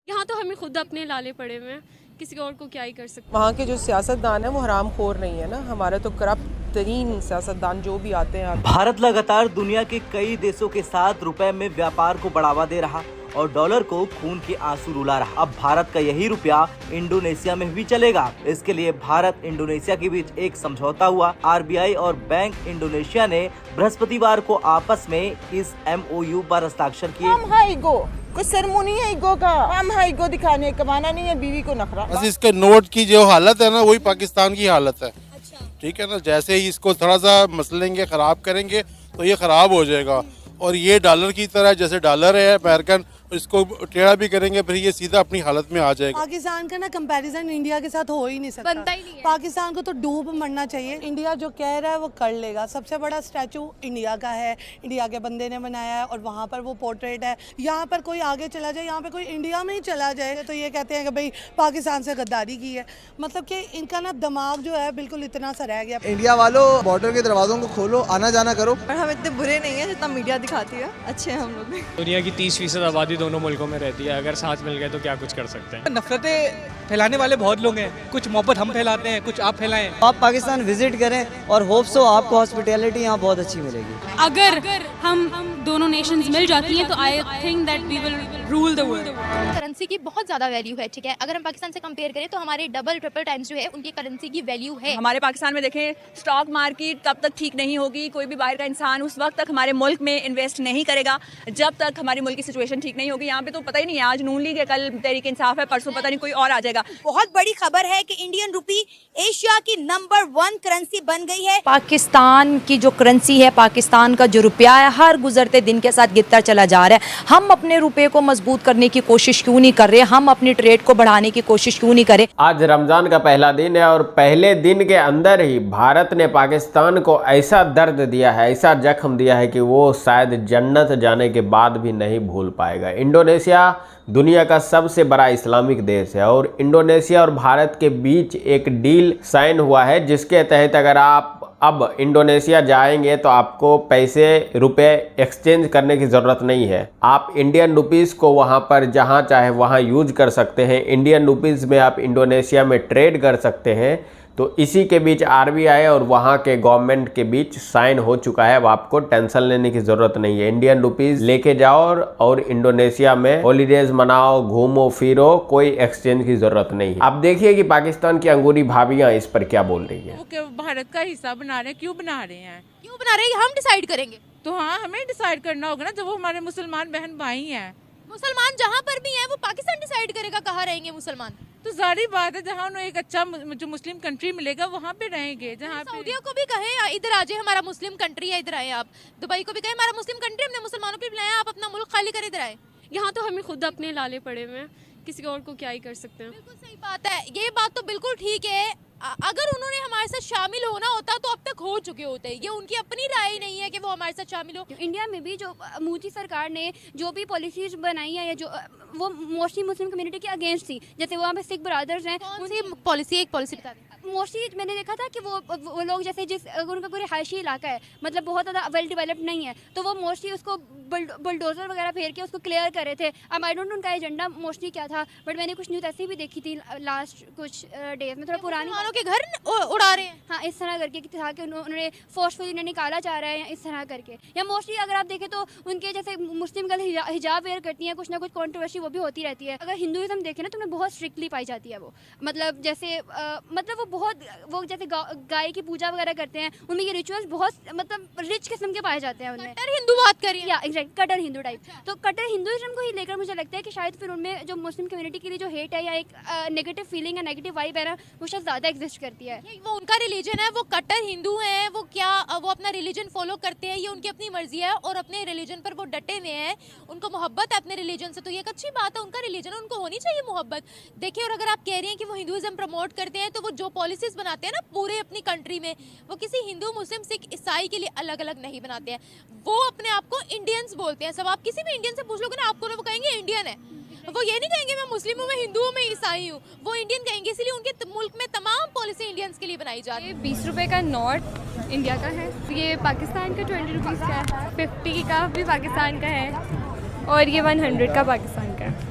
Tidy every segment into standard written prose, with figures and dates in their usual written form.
यहाँ तो हमें खुद अपने लाले पड़े हुए हैं, किसी और को क्या ही कर सकते। वहाँ के जो सियासतदान है वो हरामखोर नहीं है ना, हमारे तो करप्ट तरीन सियासतदान जो भी आते हैं। भारत लगातार दुनिया के कई देशों के साथ रुपए में व्यापार को बढ़ावा दे रहा और डॉलर को खून के आंसू रुला रहा। अब भारत का यही रुपया इंडोनेशिया में भी चलेगा। इसके लिए भारत इंडोनेशिया के बीच एक समझौता हुआ। आरबीआई और बैंक इंडोनेशिया ने बृहस्पतिवार को आपस में इस MOU पर हस्ताक्षर किए। हम है ईगो, कोई सेरेमनी है ईगो का, हम है ईगो दिखाने, कमाना नहीं है, बीवी को नखरा। बस इसके नोट की जो हालत है ना वही पाकिस्तान की हालत है। ठीक है ना, जैसे ही इसको थोड़ा सा मसलेंगे, खराब करेंगे तो ये खराब हो जाएगा। और ये डॉलर की तरह, जैसे डॉलर है अमेरिकन, इसको टेढ़ा भी करेंगे फिर ये सीधा अपनी हालत में आ जाएगा। पाकिस्तान का ना कंपैरिजन इंडिया के साथ हो ही नहीं सकता, बनता ही नहीं है। पाकिस्तान को तो डूब मरना चाहिए। इंडिया जो कह रहा है वो कर लेगा। सबसे बड़ा स्टैचू इंडिया का है, इंडिया के बंदे ने बनाया है और वहाँ पर वो पोर्ट्रेट है। यहाँ पर कोई आगे चला जाए, यहाँ पे कोई इंडिया में ही चला जाए तो ये कहते हैं कि भाई पाकिस्तान से गद्दारी की है। मतलब कि इनका ना दिमाग जो है बिल्कुल इतना सा रह गया। इंडिया वालों बॉर्डर के दरवाजों को खोलो, आना जाना करो। और हम इतने बुरे नहीं है जितना मीडिया दिखाती है, अच्छे हैं हम लोग। दुनिया की 30% आबादी दोनों मुल्कों में रहती है, अगर साथ मिल गए तो क्या कुछ कर सकते हैं। नफरतें फैलाने वाले बहुत लोग हैं, कुछ मोहब्बत हम फैलाते हैं, कुछ आप फैलाएं। आप पाकिस्तान विजिट करें और होप सो आपको हॉस्पिटैलिटी यहाँ बहुत अच्छी मिलेगी। अगर हम दोनों नेशंस मिल जाती हैं तो I think that we will rule the world. Currency की बहुत ज़्यादा वैल्यू है, ठीक है। अगर हम पाकिस्तान से कंपेयर करें तो हमारे डबल ट्रिपल टाइम्स जो है उनकी करेंसी की वैल्यू है। हमारे पाकिस्तान में देखें, स्टॉक मार्केट कब तक ठीक नहीं होगी, कोई भी बाहर का इंसान उस वक्त तक हमारे मुल्क में इन्वेस्ट नहीं करेगा जब तक हमारे मुल्क की सिचुएशन ठीक नहीं होगी। यहाँ पे तो पता ही नहीं है, आज नून लीग है, कल तहरीक इंसाफ है, परसों पता नहीं कोई और आ जाएगा। बहुत बड़ी खबर है कि इंडियन रुपी एशिया की नंबर 1 करेंसी बन गई है। पाकिस्तान की जो करेंसी है, पाकिस्तान का जो रुपया है, हर गुजरते दिन के साथ गिरता चला जा रहा है। हम अपने रुपये को मजबूत करने की कोशिश क्यों नहीं कर रहे? हम अपनी ट्रेड को बढ़ाने की कोशिश क्यों नहीं करें? आज रमजान का पहला दिन है और पहले दिन के अंदर ही भारत ने पाकिस्तान को ऐसा दर्द दिया है, ऐसा जख्म दिया है कि वो शायद जन्नत जाने के बाद भी नहीं भूल पाएगा। इंडोनेशिया दुनिया का सबसे बड़ा इस्लामिक देश है और इंडोनेशिया और भारत के बीच एक डील साइन हुआ है जिसके तहत अगर आप अब इंडोनेशिया जाएंगे तो आपको पैसे रुपए एक्सचेंज करने की ज़रूरत नहीं है। आप इंडियन रुपीस को वहां पर जहां चाहे वहां यूज कर सकते हैं। इंडियन रुपीस में आप इंडोनेशिया में ट्रेड कर सकते हैं। तो इसी के बीच आरबीआई और वहाँ के गवर्नमेंट के बीच साइन हो चुका है। अब आपको टेंशन लेने की ज़रूरत नहीं है। इंडियन रुपीस लेके जाओ और इंडोनेशिया में हॉलीडेज मनाओ, घूमो फिरो, कोई एक्सचेंज की ज़रूरत नहीं है। अब देखिए कि पाकिस्तान की अंगूरी भाभियाँ इस पर क्या बोल रही हैं। वो भारत का हिस्सा बना रहे हैं, क्यों बना रहे हैं? क्यों बना रहे हैं? हम डिसाइड करेंगे। तो हाँ, हमें डिसाइड करना होगा ना, जब वो हमारे मुसलमान बहन भाई हैं। मुसलमान जहाँ पर भी हैं वो पाकिस्तान डिसाइड करेगा कहाँ रहेंगे मुसलमान। तो जारी बात है, जहाँ उन्हें एक अच्छा जो मुस्लिम कंट्री मिलेगा वहाँ पे रहेंगे। जहाँ सऊदिया को भी कहें इधर आ जाए, हमारा मुस्लिम कंट्री है, इधर आए आप। दुबई को भी कहें हमारा मुस्लिम कंट्री, हमने मुसलमानों को भी बुलाया, आप अपना मुल्क खाली कर इधर आए। यहाँ तो हमें खुद अपने लाले पड़े हुए हैं, किसी और को क्या ही कर सकते हैं। बिल्कुल सही बात है, ये बात तो बिल्कुल ठीक है। अगर उन्होंने हमारे साथ शामिल होना होता तो अब तक हो चुके होते। ये उनकी अपनी राय नहीं है कि वो हमारे साथ शामिल हो। इंडिया में भी जो मोदी सरकार ने जो भी पॉलिसीज बनाई है या जो वो मोस्टली मुस्लिम कम्युनिटी के अगेंस्ट थी। जैसे वहाँ पे सिख ब्रदर्स हैं, उनकी पॉलिसी, एक पॉलिसी बता दें। मोस्टली मैंने देखा था कि वो लोग जैसे उनका कोई रिहायशी इलाका है, मतलब बहुत ज़्यादा वेल डेवलप्ड नहीं है, तो वो मोस्टली उसको बुलडोजर वगैरह फेर के उसको क्लियर कर रहे थे। अब आई डोंट नो उनका एजेंडा मोस्टली क्या था, बट मैंने कुछ न्यूज़ ऐसी भी देखी थी लास्ट कुछ डेज में, थोड़ा पुरानी के घर उड़ा रहे हैं। हाँ, इस तरह करके था कि उन्होंने फोर्सफुली उन्हें निकाला जा रहा है इस तरह करके। या मोस्टली अगर आप देखें तो उनके जैसे मुस्लिम गर्ल हिजाब वेयर करती हैं, कुछ ना कुछ कंट्रोवर्सी वो भी होती रहती है। अगर हिंदुइज्म देखें ना तो उन्हें बहुत स्ट्रिक्टली पाई जाती है वो, मतलब जैसे मतलब वो जैसे गाय की पूजा वगैरह करते हैं, उनमें ये रिचुअल्स बहुत मतलब रिच किस्म के पाए जाते हैं उनमें। कट्टर हिंदू बात करिए, या एग्जैक्ट कट्टर हिंदू टाइप। तो कट्टर हिंदुइज्म को ही लेकर मुझे लगता है कि शायद फिर उनमें जो मुस्लिम कम्युनिटी के लिए जो हेट है या एक नेगेटिव फीलिंग है, नेगेटिव वाइब है ना, वो शायद ज़्यादा एग्जिस्ट करती है। वो उनका रिलीजन है, वो कट्टर हिंदू हैं, वो क्या वो अपना रिलीजन फॉलो करते हैं, ये उनकी अपनी मर्जी है और अपने रिलीजन पर वो डटे हुए हैं। उनको मोहब्बत है अपने रिलीजन से, तो ये एक अच्छी बात है। उनका रिलीजन है, उनको होनी चाहिए मोहब्बत। देखिए, और अगर आप कह रही हैं कि वो हिंदुइज्म प्रमोट करते हैं, तो वो जो पॉलिसीज बनाते हैं ना पूरे अपनी कंट्री में, वो किसी हिंदू, मुस्लिम, सिख, ईसाई के लिए अलग अलग नहीं बनाते हैं। वो अपने आप को इंडियंस बोलते हैं। सब आप किसी भी इंडियन से पूछ लोगे ना, आपको वो कहेंगे इंडियन है। वो ये नहीं कहेंगे मैं मुस्लिम हूँ, मैं हिंदू हूँ, मैं ईसाई हूँ, वो इंडियन कहेंगे। इसलिए उनके मुल्क में तमाम पॉलिसी इंडियंस के लिए बनाई जाती है। 20 रुपए का नोट इंडिया का है, ये पाकिस्तान का 20 रुपीज़ का है, 50 का भी पाकिस्तान का है और ये 100 का पाकिस्तान का है।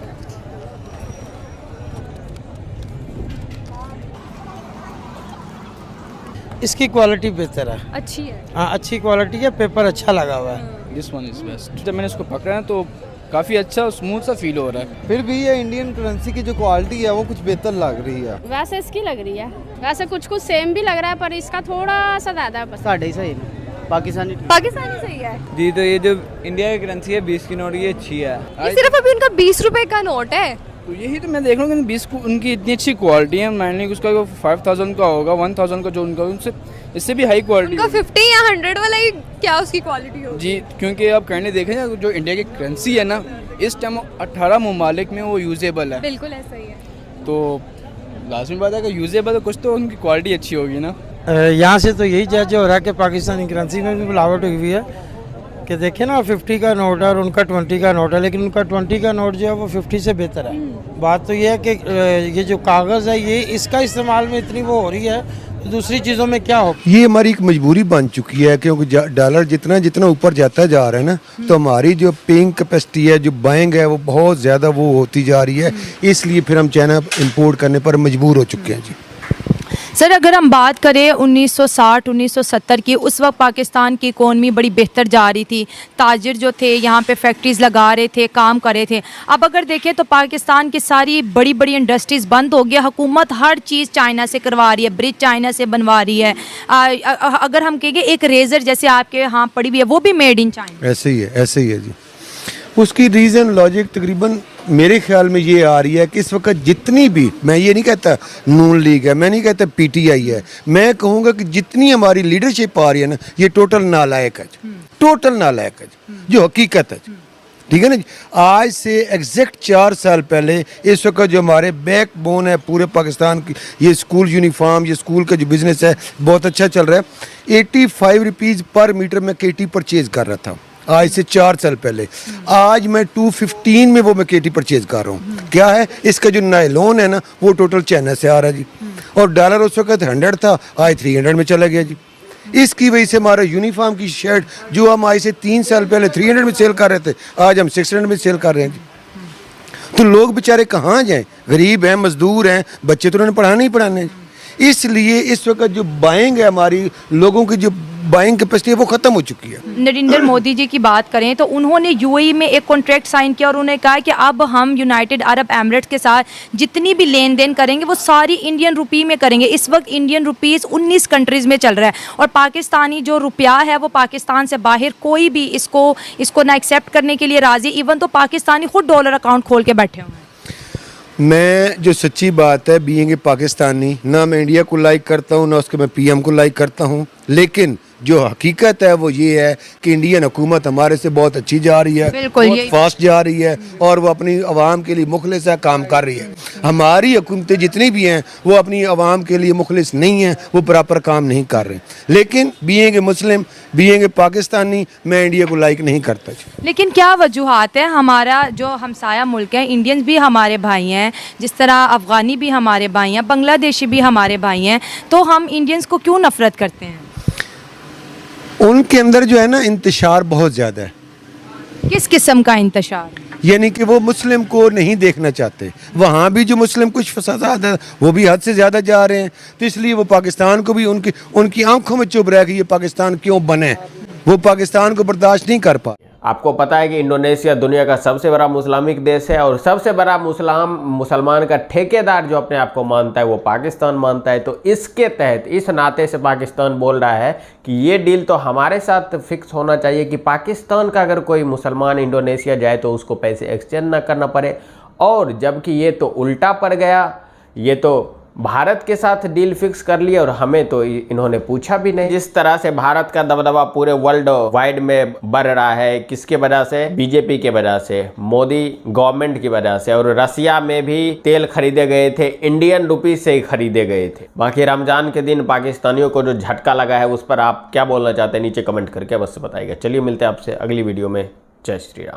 इसकी क्वालिटी बेहतर है। अच्छी है। हाँ अच्छी क्वालिटी है, पेपर अच्छा लगा हुआ है। This one is best. जब मैंने इसको पकड़ा है तो काफ़ी अच्छा स्मूथ सा फील हो रहा है। फिर भी ये इंडियन करेंसी की जो क्वालिटी है वो कुछ बेहतर लग रही है। वैसे इसकी लग रही है, वैसे कुछ सेम भी लग रहा है, पर इसका थोड़ा सा ज़्यादा है। साढ़े ही सही पाकिस्तानी सही है। दी तो ये जो इंडिया की करेंसी है 20 की नोट, ये अच्छी है। ये सिर्फ अभी उनका 20 रुपए का नोट है। तो यही तो मैं देख रहा हूँ कि 20 को उनकी इतनी अच्छी क्वालिटी है। मैंने उसका 5000 का होगा, 1000 का जो उनका, उनसे इससे भी हाई क्वालिटी। उनका 50 या 100 वाला ही क्या उसकी क्वालिटी होगी जी, क्योंकि आप कहने देखें ना, जो इंडिया की करेंसी है ना, इस टाइम 18 ममालिक में वो यूजेबल है। बिल्कुल ऐसा ही है। तो लाजमी बात है कि यूजेबल है, कुछ तो उनकी क्वालिटी अच्छी होगी ना। यहाँ से तो यही जज हो रहा है कि पाकिस्तानी करेंसी में भी मिलावट हुई हुई है कि देखे ना 50 का नोट है और उनका 20 का नोट है, लेकिन उनका 20 का नोट जो है वो 50 से बेहतर है। बात तो ये है कि ये जो कागज़ है ये इसका इस्तेमाल में इतनी वो हो रही है, तो दूसरी चीज़ों में क्या हो। ये हमारी एक मजबूरी बन चुकी है, क्योंकि डॉलर जितना जितना ऊपर जाता जा रहा है ना, तो हमारी जो पेइंग कैपेसिटी है, जो बाइंग है, वो बहुत ज़्यादा वो होती जा रही है। इसलिए फिर हम चाइना इंपोर्ट करने पर मजबूर हो चुके हैं जी। सर अगर हम बात करें 1960-1970 की, उस वक्त पाकिस्तान की इकोनॉमी बड़ी बेहतर जा रही थी, ताजिर जो थे यहाँ पे फैक्ट्रीज़ लगा रहे थे, काम कर रहे थे। अब अगर देखें तो पाकिस्तान की सारी बड़ी बड़ी इंडस्ट्रीज़ बंद हो गया, हुकूमत हर चीज़ चाइना से करवा रही है, ब्रिज चाइना से बनवा रही है। अगर हम कहेंगे एक रेज़र जैसे आपके यहाँ पड़ी हुई है, वो भी मेड इन चाइना। ऐसे ही है जी। उसकी रीज़न लॉजिक तकरीबन मेरे ख्याल में ये आ रही है कि इस वक्त जितनी भी, मैं ये नहीं कहता नून लीग है, मैं नहीं कहता पीटीआई है, मैं कहूँगा कि जितनी हमारी लीडरशिप आ रही है ना, ये टोटल नालायक है, टोटल नालायक है, जो हकीकत है। ठीक है ना जी। आज से एग्जैक्ट 4 साल पहले इस वक्त जो हमारे बैकबोन है पूरे पाकिस्तान की, ये स्कूल यूनिफॉर्म, ये स्कूल का जो बिज़नेस है बहुत अच्छा चल रहा है। 85 रुपीज़ पर मीटर में केटी परचेज़ कर रहा था आज से 4 साल पहले। आज मैं 215 में वो मैं केटी परचेज कर रहा हूँ। क्या है, इसका जो नायलॉन है ना, वो टोटल चाइना से आ रहा है जी। और डॉलर उस वक्त 100 था, आज 300 में चला गया जी। इसकी वजह से हमारा यूनिफॉर्म की शर्ट जो हम आज से 3 साल पहले 300 में सेल कर रहे थे, आज हम 600 में सेल कर रहे हैं जी। तो लोग बेचारे कहाँ जाएँ, गरीब हैं, मजदूर हैं, बच्चे तो उन्होंने पढ़ाने ही पढ़ाने। इसलिए इस वक्त जो बाइंग है, हमारी लोगों की जो बाइंग कैपेसिटी है, वो ख़त्म हो चुकी है। नरेंद्र मोदी जी की बात करें तो उन्होंने यूएई में एक कॉन्ट्रैक्ट साइन किया और उन्होंने कहा कि अब हम यूनाइटेड अरब एमिरेट्स के साथ जितनी भी लेन देन करेंगे वो सारी इंडियन रुपी में करेंगे। इस वक्त इंडियन रुपीज़ 19 कंट्रीज़ में चल रहा है और पाकिस्तानी जो रुपया है वो पाकिस्तान से बाहर कोई भी इसको ना एक्सेप्ट करने के लिए राज़ी, इवन तो पाकिस्तानी खुद डॉलर अकाउंट खोल के बैठे हुए हैं। मैं जो सच्ची बात है, बीइंग ए पाकिस्तानी, ना मैं इंडिया को लाइक करता हूँ, ना उसके मैं पीएम को लाइक करता हूँ, लेकिन जो हकीकत है वो ये है कि इंडियन हुकूमत हमारे से बहुत अच्छी जा रही है, बहुत फास्ट जा रही है और वो अपनी आवाम के लिए मुखलिस है, काम कर रही है। हमारी हुकूमतें जितनी भी हैं वो अपनी आवाम के लिए मुखलिस नहीं हैं, वो प्रॉपर काम नहीं कर रहे। लेकिन being a Muslim, being a Pakistani, मैं इंडिया को लाइक नहीं करता। लेकिन क्या वजूहात है, हमारा जो हमसाया मुल्क है, इंडियंस भी हमारे भाई हैं, जिस तरह अफ़गानी भी हमारे भाई हैं, बांग्लादेशी भी हमारे भाई हैं, तो हम इंडियंस को क्यों नफ़रत करते हैं? उनके अंदर जो है ना इंतशार बहुत ज़्यादा है। किस किस्म का इंतशार? यानी कि वो मुस्लिम को नहीं देखना चाहते। वहाँ भी जो मुस्लिम कुछ फसाद है वो भी हद से ज़्यादा जा रहे हैं, तो इसलिए वो पाकिस्तान को भी उनकी आंखों में चुभ रहा है कि ये पाकिस्तान क्यों बने, वो पाकिस्तान को बर्दाश्त नहीं कर पा। आपको पता है कि इंडोनेशिया दुनिया का सबसे बड़ा मुस्लिमिक देश है और सबसे बड़ा मुसलमान का ठेकेदार जो अपने आप को मानता है वो पाकिस्तान मानता है। तो इसके तहत, इस नाते से पाकिस्तान बोल रहा है कि ये डील तो हमारे साथ फिक्स होना चाहिए कि पाकिस्तान का अगर कोई मुसलमान इंडोनेशिया जाए तो उसको पैसे एक्सचेंज ना करना पड़े। और जबकि ये तो उल्टा पड़ गया, ये तो भारत के साथ डील फिक्स कर लिया और हमें तो इन्होंने पूछा भी नहीं। जिस तरह से भारत का दबदबा पूरे वर्ल्ड वाइड में बढ़ रहा है, किसके वजह से? बीजेपी के वजह से, मोदी गवर्नमेंट की वजह से। और रसिया में भी तेल खरीदे गए थे, इंडियन रुपीज से ही खरीदे गए थे। बाकी रमजान के दिन पाकिस्तानियों को जो झटका लगा है उस पर आप क्या बोलना चाहते हैं नीचे कमेंट करके अवश्य बताइएगा। चलिए मिलते हैं आपसे अगली वीडियो में। जय श्री राम।